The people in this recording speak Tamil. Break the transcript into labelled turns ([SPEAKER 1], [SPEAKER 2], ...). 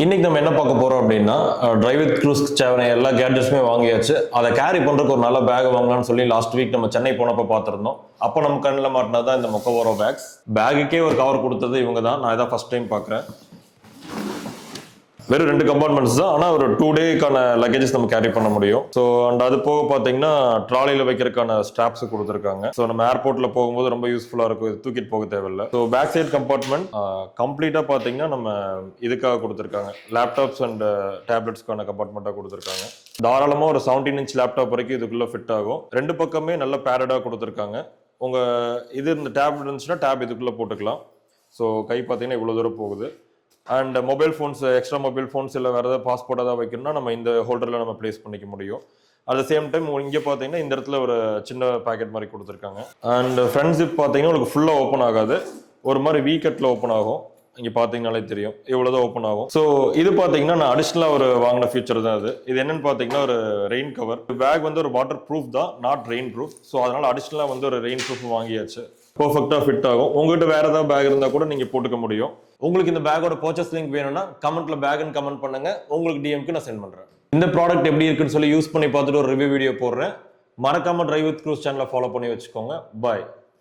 [SPEAKER 1] இன்னைக்கு நம்ம என்ன பார்க்க போறோம் அப்படின்னா டிரைவ் வித் க்ரூஸ் சேவனை எல்லா கேட்ஜெட்ஸுமே வாங்கியாச்சு. அதை கேரி பண்றதுக்கு ஒரு நல்ல பேக் வாங்கலாம்னு சொல்லி லாஸ்ட் வீக் நம்ம சென்னை போனப்போ பார்த்துருந்தோம். அப்போ நம்ம கண்ணில் மாட்டினது தான் இந்த மொக்கோவரோ பேக்ஸ். பேகுக்கே ஒரு கவர் கொடுத்தது இவங்க தான். நான் இதான் ஃபர்ஸ்ட் டைம் பார்க்குறேன். வெறும் 2 கம்பார்ட்மெண்ட்ஸ் தான், ஆனால் ஒரு 2 டேக்கான லக்கேஜஸ் நம்ம கேரி பண்ண முடியும். ஸோ அண்ட் அது போக பார்த்தீங்கன்னா ட்ராலியில் வைக்கிறதுக்கான ஸ்ட்ராப்ஸ் கொடுத்துருக்காங்க. ஸோ நம்ம ஏர்போர்ட்டில் போகும்போது ரொம்ப யூஸ்ஃபுல்லாக இருக்கும். இது தூக்கிட்டு போக தேவையில்லை. ஸோ பேக் சைட் கம்பார்ட்மெண்ட் கம்ப்ளீட்டாக பார்த்தீங்கன்னா நம்ம இதுக்காக கொடுத்துருக்காங்க. லேப்டாப்ஸ் அண்ட் டேப்லெட்ஸ்க்கான கம்பார்ட்மெண்ட்டாக கொடுத்துருக்காங்க. தாராளமாக ஒரு 17 இன்ச் லேப்டாப் வரைக்கும் இதுக்குள்ளே ஃபிட் ஆகும். 2 பக்கமே நல்ல பேடடாக கொடுத்துருக்காங்க. உங்கள் இந்த டேப் இருந்துச்சுன்னா டேப் இதுக்குள்ளே போட்டுக்கலாம். ஸோ கை பார்த்தீங்கன்னா இவ்வளோ தூரம் போகுது. And mobile phones, extra mobile phones இல்லை வேறு ஏதாவது பாஸ்போர்ட் ஏதாவது வைக்கணும்னா நம்ம இந்த ஹோல்டரில் நம்ம ப்ளேஸ் பண்ணிக்க முடியும். அட் த சேம் டைம் இங்கே பார்த்தீங்கன்னா இந்த இடத்துல ஒரு சின்ன பேக்கெட் மாதிரி கொடுத்துருக்காங்க. அண்ட் ஃப்ரண்ட் ஜிப் பார்த்தீங்கன்னா உங்களுக்கு ஃபுல்லாக ஓப்பன் ஆகாது, ஒரு மாதிரி வீ கட்டில் ஓப்பன் ஆகும். இங்கே பார்த்தீங்கனாலே தெரியும் இவ்வளோதான் ஓப்பன் ஆகும். ஸோ இது பார்த்தீங்கன்னா நான் அடிஷ்னலாக ஒரு வாங்கின ஃபீச்சர் தான் அது. இது என்னன்னு பார்த்தீங்கன்னா ஒரு ரெயின் கவர். பேக் வந்து ஒரு வாட்டர் ப்ரூஃப் தான், நாட் ரெயின் ப்ரூஃப். ஸோ அதனால் அடிஷ்னலாக வந்து ஒரு ரெயின் ப்ரூஃப் வாங்கியாச்சு. பர்ஃபெக்டாக ஃபிட் ஆகும். உங்கள்கிட்ட வேறு ஏதாவது பேக் இருந்தால் கூட நீங்கள் போட்டுக்க முடியும். உங்களுக்கு இந்த பேக்கோட பர்ச்சேஸ் லிங்க் வேணும்னா கமெண்ட்ல பேக்னு கமெண்ட் பண்ணுங்க. உங்களுக்கு டிஎம்க்கு நான் சென்ட் பண்றேன். இந்த ப்ராடக்ட் எப்படி இருக்குன்னு சொல்லி யூஸ் பண்ணி பார்த்துட்டு ஒரு ரிவ்யூ வீடியோ போடுறேன். மறக்காம டிரைவ் வித் க்ரூஸ் சேனலை ஃபாலோ பண்ணி வச்சுக்கோங்க. பாய்.